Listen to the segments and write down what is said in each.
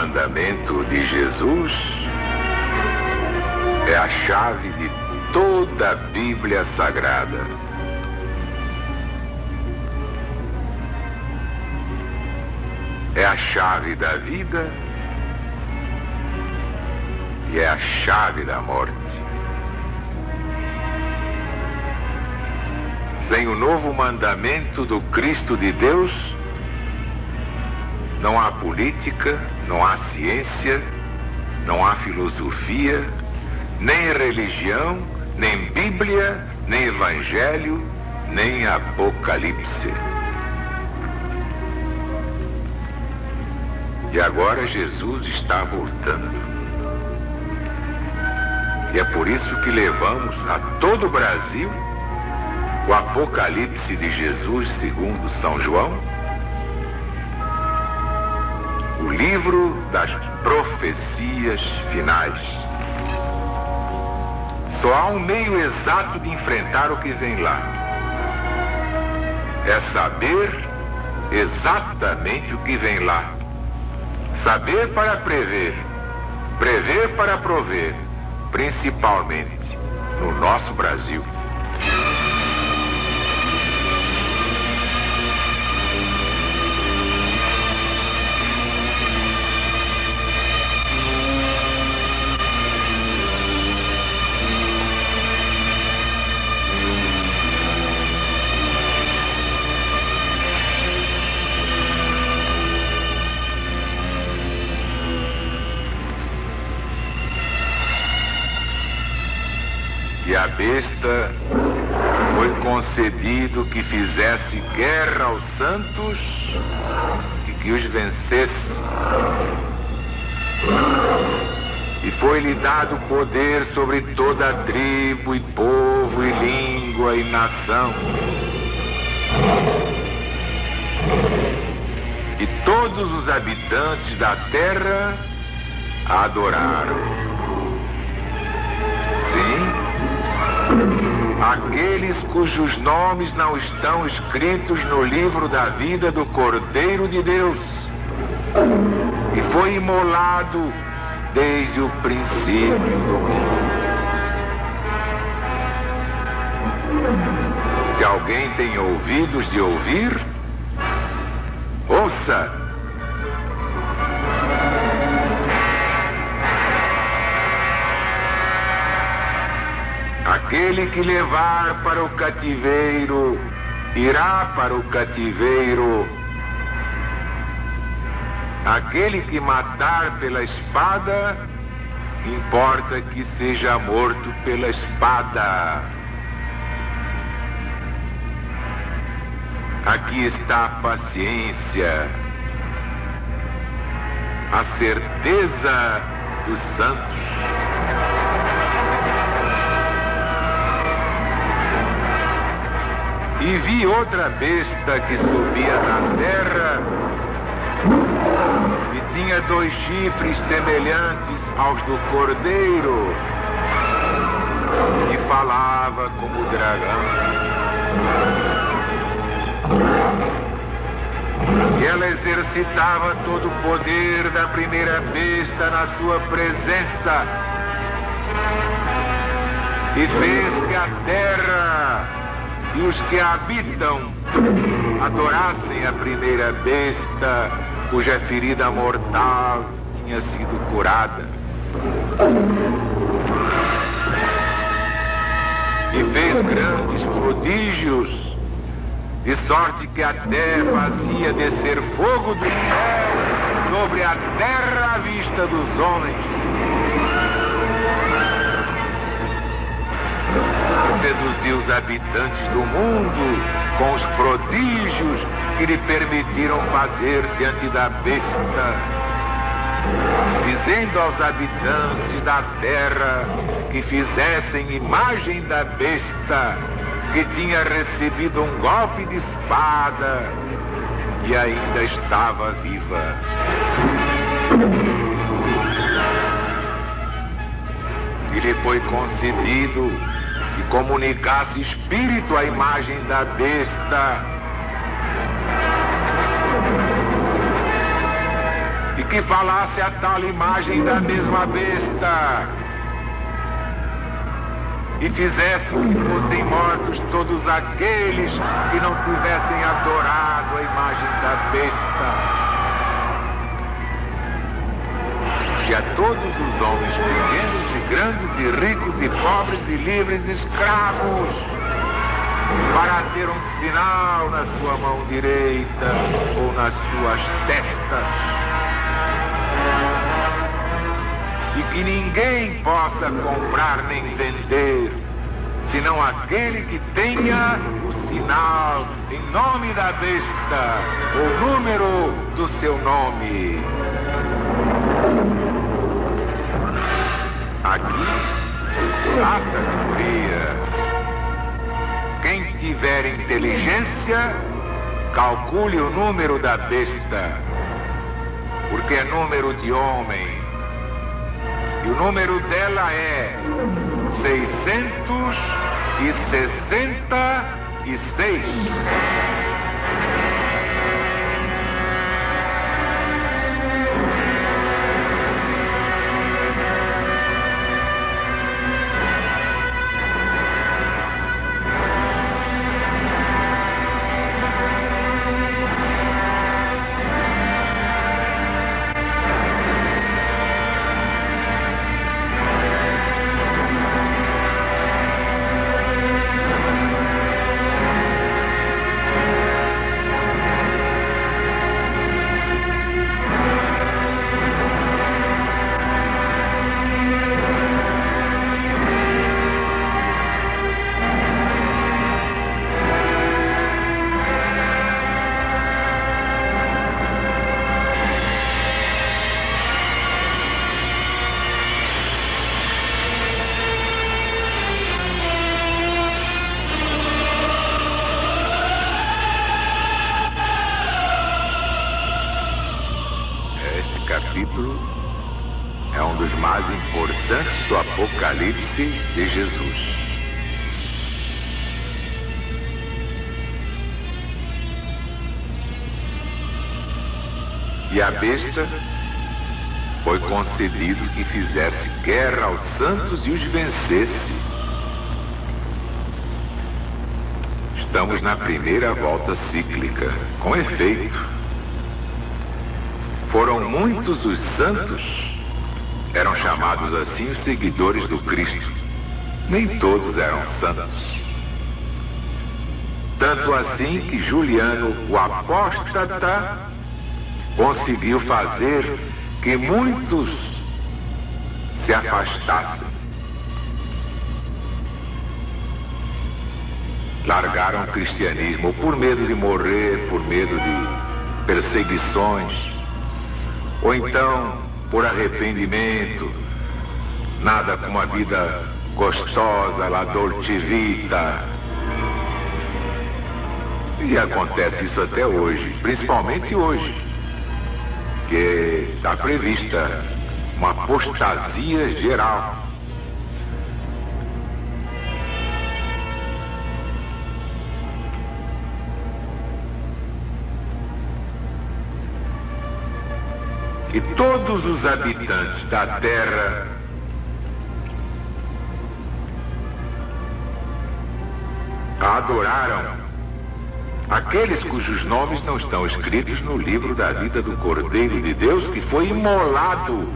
mandamento de Jesus é a chave de toda a Bíblia Sagrada. É a chave da vida e é a chave da morte. Sem o novo mandamento do Cristo de Deus, não há política, não há ciência, não há filosofia, nem religião, nem Bíblia, nem Evangelho, nem Apocalipse. E agora Jesus está voltando. E é por isso que levamos a todo o Brasil o Apocalipse de Jesus segundo São João, o livro das profecias finais. Só há um meio exato de enfrentar o que vem lá. É saber exatamente o que vem lá. Saber para prever, prever para prover, principalmente no nosso Brasil. E a besta foi concedido que fizesse guerra aos santos e que os vencesse. E foi-lhe dado poder sobre toda a tribo e povo e língua e nação. E todos os habitantes da terra a adoraram. Sim, aqueles cujos nomes não estão escritos no livro da vida do Cordeiro de Deus, e foi imolado desde o princípio do mundo. Se alguém tem ouvidos de ouvir, ouça. Aquele que levar para o cativeiro, irá para o cativeiro. Aquele que matar pela espada, importa que seja morto pela espada. Aqui está a paciência, a certeza dos santos. E vi outra besta que subia na terra e tinha 2 chifres semelhantes aos do cordeiro e falava como o dragão. E ela exercitava todo o poder da primeira besta na sua presença e fez que a terra e os que a habitam adorassem a primeira besta, cuja ferida mortal tinha sido curada. E fez grandes prodígios, de sorte que até fazia descer fogo do céu sobre a terra à vista dos homens. Seduziu os habitantes do mundo com os prodígios que lhe permitiram fazer diante da besta, dizendo aos habitantes da terra que fizessem imagem da besta, que tinha recebido um golpe de espada e ainda estava viva. E lhe foi concedido que comunicasse espírito à imagem da besta e que que falasse a tal imagem da mesma besta, e fizesse que fossem mortos todos aqueles que não tivessem adorado a imagem da besta. E a todos os homens pequenos e grandes e ricos e pobres e livres e escravos, para ter um sinal na sua mão direita ou nas suas testas, e que ninguém possa comprar nem vender, senão aquele que tenha o sinal em nome da besta, o número do seu nome. Aqui, a sabedoria. Quem tiver inteligência, calcule o número da besta, porque é número de homem, e o número dela é 666. É um dos mais importantes do Apocalipse de Jesus. E a besta foi concedido que fizesse guerra aos santos e os vencesse. Estamos na primeira volta cíclica, com efeito. Foram muitos os santos, eram chamados assim os seguidores do Cristo. Nem todos eram santos. Tanto assim que Juliano, o apóstata, conseguiu fazer que muitos se afastassem. Largaram o cristianismo por medo de morrer, por medo de perseguições, ou então por arrependimento, nada como a vida gostosa, la dolce vita. E acontece isso até hoje, principalmente hoje, que está prevista uma apostasia geral. E todos os habitantes da terra adoraram aqueles cujos nomes não estão escritos no livro da vida do Cordeiro de Deus, que foi imolado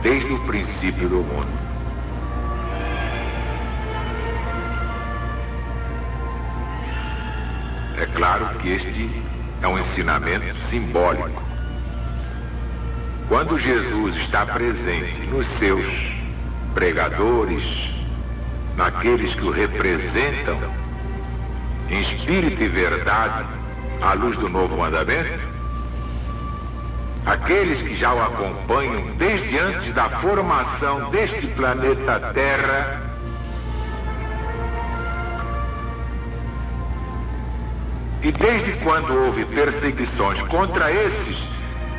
desde o princípio do mundo. É claro que este é um ensinamento simbólico. Quando Jesus está presente nos seus pregadores, naqueles que o representam, em espírito e verdade, à luz do novo mandamento, aqueles que já o acompanham desde antes da formação deste planeta Terra, e desde quando houve perseguições contra esses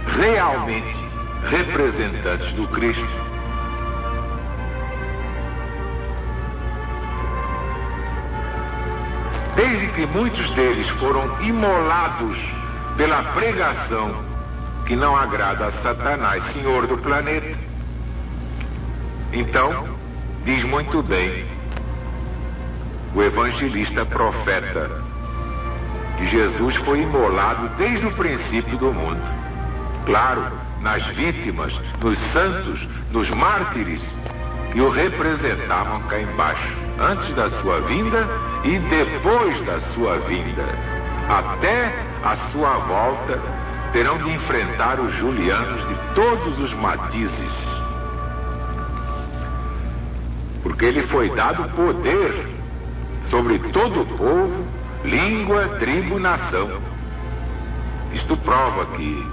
realmente representantes do Cristo, desde que muitos deles foram imolados pela pregação que não agrada a Satanás, senhor do planeta. Então, diz muito bem o evangelista profeta que Jesus foi imolado desde o princípio do mundo. Claro, nas vítimas, nos santos, nos mártires que o representavam cá embaixo, antes da sua vinda e depois da sua vinda. Até a sua volta terão de enfrentar os julianos de todos os matizes, porque ele foi dado poder sobre todo o povo, língua, tribo, nação. Isto prova que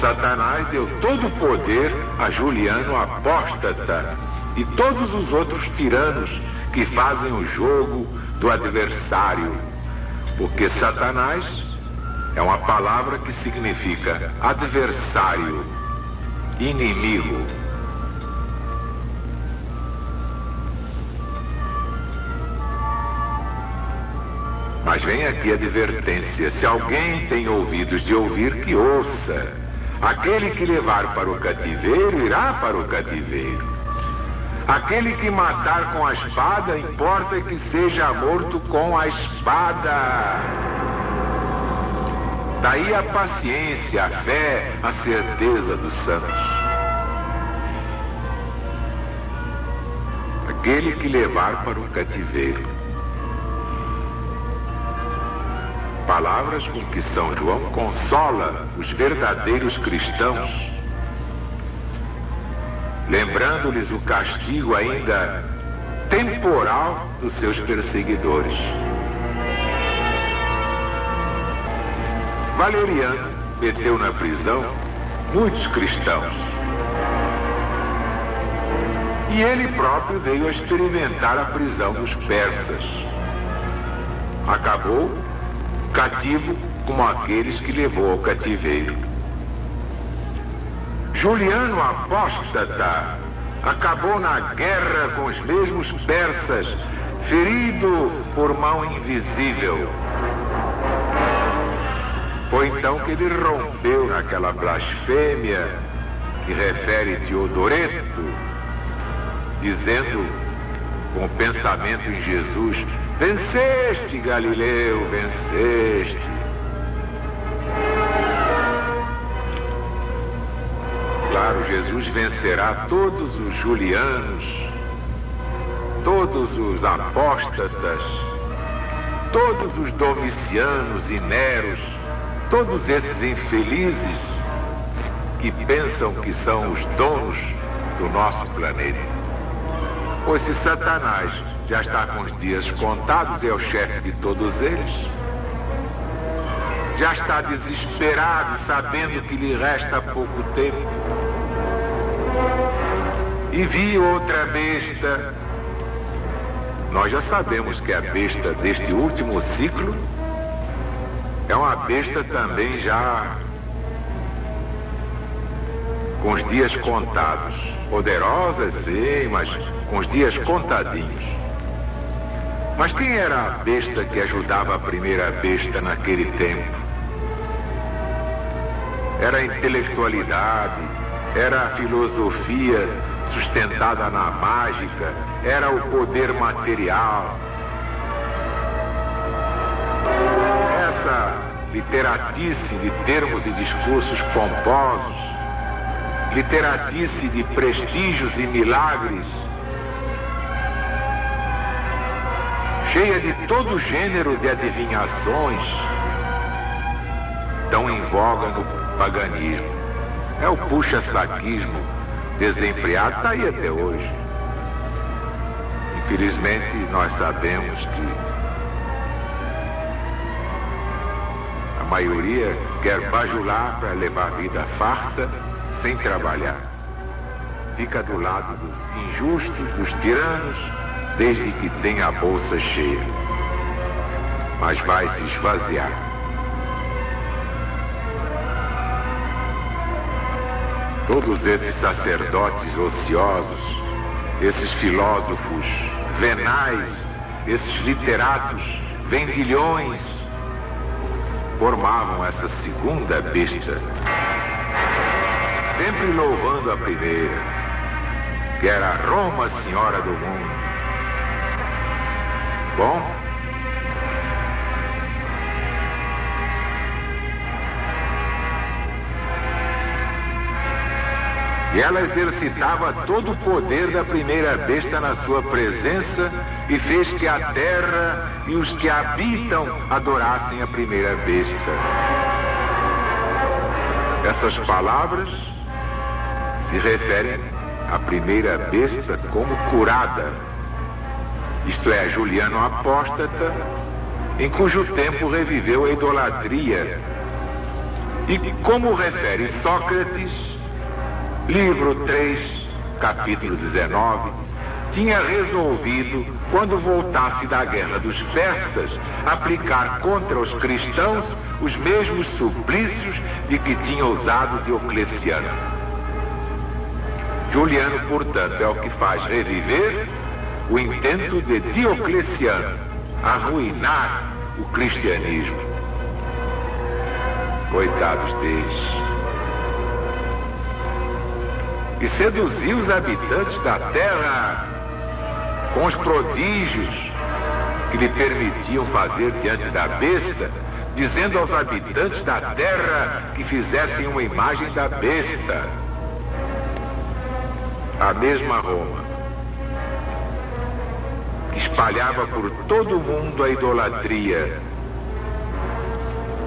Satanás deu todo o poder a Juliano apóstata e todos os outros tiranos que fazem o jogo do adversário, porque Satanás é uma palavra que significa adversário, inimigo. Mas vem aqui a advertência: se alguém tem ouvidos de ouvir, que ouça. Aquele que levar para o cativeiro, irá para o cativeiro. Aquele que matar com a espada, importa que seja morto com a espada. Daí a paciência, a fé, a certeza dos santos. Aquele que levar para o cativeiro. Palavras com que São João consola os verdadeiros cristãos, lembrando-lhes o castigo ainda temporal dos seus perseguidores. Valeriano meteu na prisão muitos cristãos. E ele próprio veio a experimentar a prisão dos persas. Acabou cativo como aqueles que levou ao cativeiro. Juliano apóstata acabou na guerra com os mesmos persas, ferido por mão invisível. Foi então que ele rompeu naquela blasfêmia que refere Teodoreto, dizendo com o pensamento em Jesus: venceste, Galileu, venceste. Claro, Jesus vencerá todos os julianos, todos os apóstatas, todos os domicianos e neros, todos esses infelizes que pensam que são os donos do nosso planeta. Pois se Satanás já está com os dias contados, é o chefe de todos eles, já está desesperado, sabendo que lhe resta pouco tempo, e vi outra besta. Nós já sabemos que a besta deste último ciclo é uma besta também já com os dias contados, poderosa sim, mas com os dias contadinhos. Mas quem era a besta que ajudava a primeira besta naquele tempo? Era a intelectualidade, era a filosofia sustentada na mágica, era o poder material. Essa literatice de termos e discursos pomposos, literatice de prestígios e milagres, cheia de todo gênero de adivinhações, tão em voga no paganismo. É o puxa-saquismo desenfreado, está aí até hoje. Infelizmente, nós sabemos que a maioria quer bajular para levar a vida farta, sem trabalhar. Fica do lado dos injustos, dos tiranos, desde que tenha a bolsa cheia. Mas vai se esvaziar. Todos esses sacerdotes ociosos, esses filósofos venais, esses literatos vendilhões, formavam essa segunda besta. sempre louvando a primeira, que era Roma, senhora do mundo. Bom, e ela exercitava todo o poder da primeira besta na sua presença e fez que a terra e os que habitam adorassem a primeira besta. Essas palavras se referem à primeira besta como curada, isto é, Juliano Apóstata, em cujo tempo reviveu a idolatria. E como refere Sócrates, livro 3, capítulo 19, tinha resolvido, quando voltasse da guerra dos persas, aplicar contra os cristãos os mesmos suplícios de que tinha usado Diocleciano. Juliano, portanto, é o que faz reviver o intento de Diocleciano, arruinar o cristianismo. Coitados deles. E seduziu os habitantes da terra com os prodígios que lhe permitiam fazer diante da besta, dizendo aos habitantes da terra que fizessem uma imagem da besta. A mesma Roma, que espalhava por todo o mundo a idolatria,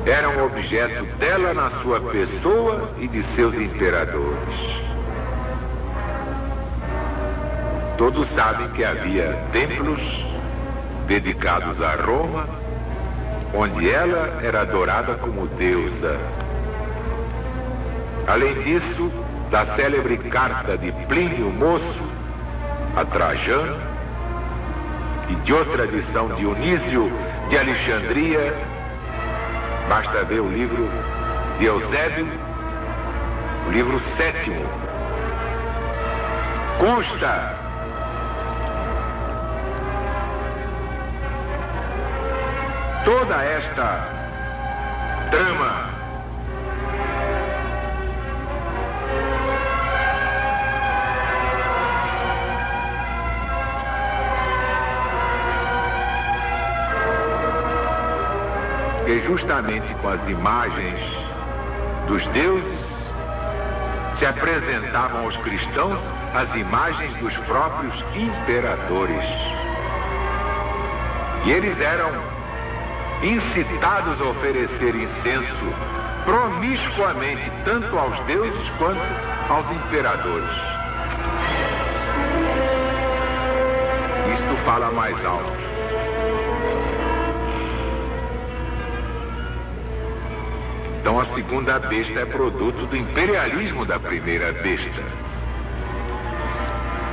era um objeto dela na sua pessoa e de seus imperadores. Todos sabem que havia templos dedicados a Roma, onde ela era adorada como deusa. Além disso, da célebre carta de Plínio Moço a Trajano e de outra edição de Dionísio de Alexandria, basta ver o livro de Eusébio, o livro 7º. Consta toda esta trama que justamente com as imagens dos deuses se apresentavam aos cristãos as imagens dos próprios imperadores. E eles eram incitados a oferecer incenso promiscuamente tanto aos deuses quanto aos imperadores. Isto fala mais alto. Então a segunda besta é produto do imperialismo da primeira besta.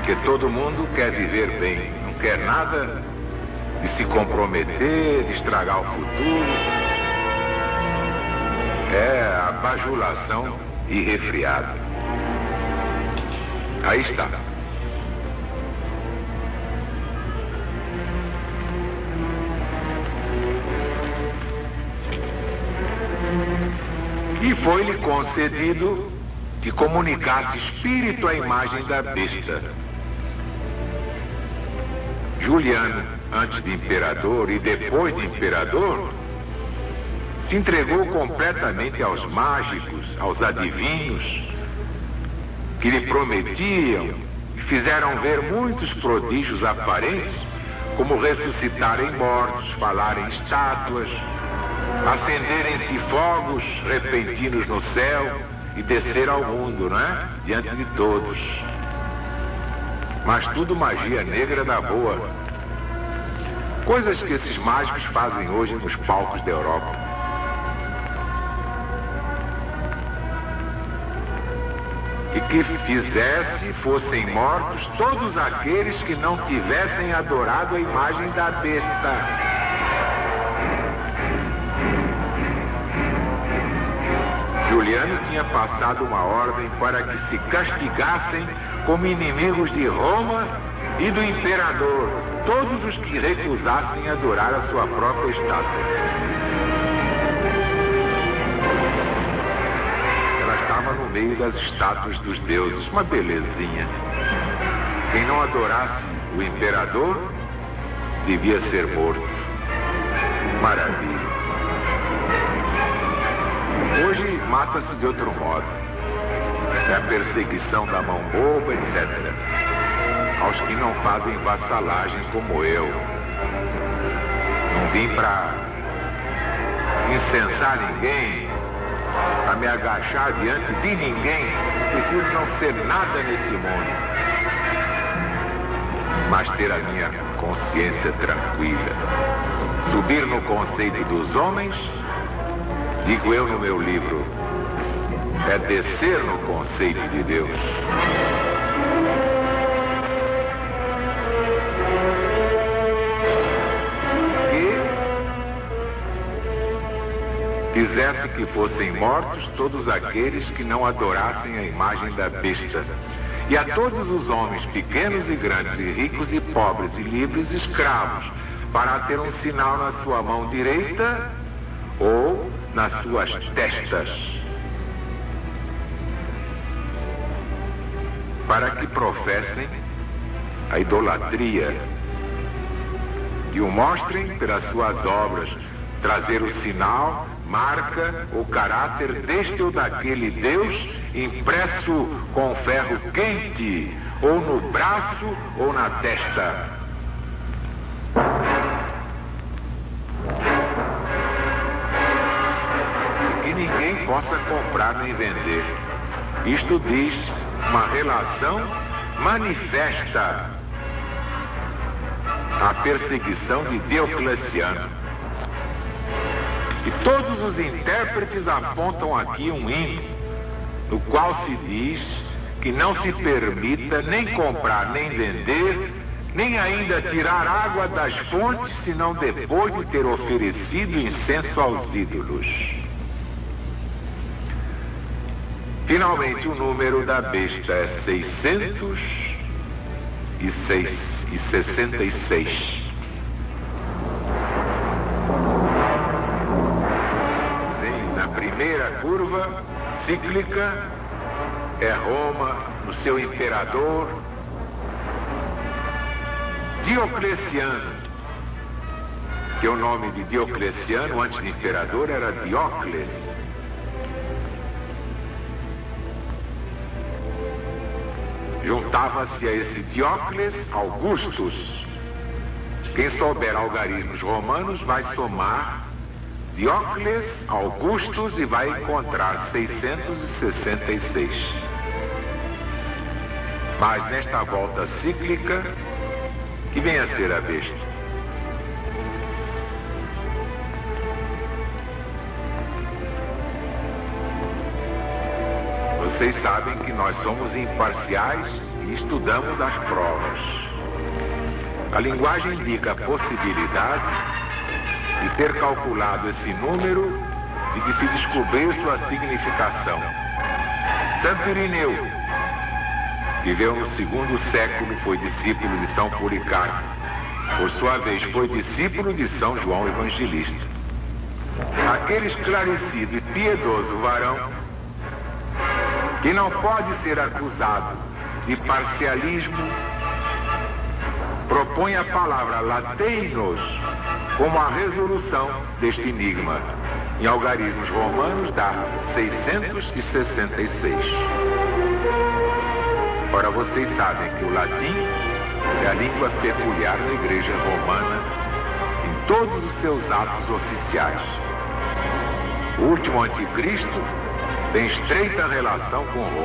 Que todo mundo quer viver bem, não quer nada de se comprometer, de estragar o futuro. É a bajulação irrefriada. Aí está. E foi-lhe concedido que comunicasse espírito à imagem da besta. Juliano, antes de imperador e depois de imperador, se entregou completamente aos mágicos, aos adivinhos, que lhe prometiam e fizeram ver muitos prodígios aparentes, como ressuscitarem mortos, falarem estátuas, acenderem-se fogos repentinos no céu e descer ao mundo, não é? Diante de todos. Mas tudo magia negra da boa. Coisas que esses mágicos fazem hoje nos palcos da Europa. E que fossem mortos todos aqueles que não tivessem adorado a imagem da besta. Juliano tinha passado uma ordem para que se castigassem como inimigos de Roma e do imperador todos os que recusassem adorar a sua própria estátua. Ela estava no meio meio das estátuas dos deuses. Uma belezinha. Quem não adorasse o imperador devia ser morto. Maravilha. Hoje mata-se de outro modo. É a perseguição da mão boba, etc. Aos que não fazem vassalagem como eu. Não vim para incensar ninguém, para me agachar diante de ninguém. Prefiro não ser nada nesse mundo, mas ter a minha consciência tranquila. Subir no conceito dos homens, digo eu no meu livro, é descer no conceito de Deus. Quisesse que fossem mortos todos aqueles que não adorassem a imagem da besta. E a todos os homens, pequenos e grandes, e ricos e pobres, e livres e escravos, para ter um sinal na sua mão direita ou nas suas testas, para que professem a idolatria e o mostrem pelas suas obras, trazer o sinal, marca o caráter deste ou daquele Deus impresso com ferro quente, ou no braço ou na testa. Que ninguém possa comprar nem vender. Isto diz uma relação manifesta à perseguição de Diocleciano. E todos os intérpretes apontam aqui um hino, no qual se diz que não se permita nem comprar, nem vender, nem ainda tirar água das fontes, senão depois de ter oferecido incenso aos ídolos. Finalmente, o número da besta é 666. Primeira curva cíclica é Roma, no seu imperador Diocleciano, que o nome de Diocleciano, antes de imperador, era Diocles. Juntava-se a esse Diocles Augustus. Quem souber algarismos romanos vai somar Diocles Augustus e vai encontrar 666. Mas nesta volta cíclica, que vem a ser a besta. Vocês sabem que nós somos imparciais e estudamos as provas. A linguagem indica a possibilidade de ter calculado esse número e de se descobrir sua significação. Santo Irineu, que viveu no segundo século, foi discípulo de São Policarpo. Por sua vez, foi discípulo de São João Evangelista. Aquele esclarecido e piedoso varão, que não pode ser acusado de parcialismo, propõe a palavra lateinos como a resolução deste enigma. Em algarismos romanos dá 666. Ora, vocês sabem que o latim é a língua peculiar da Igreja Romana em todos os seus atos oficiais. O último anticristo tem estreita relação com Roma.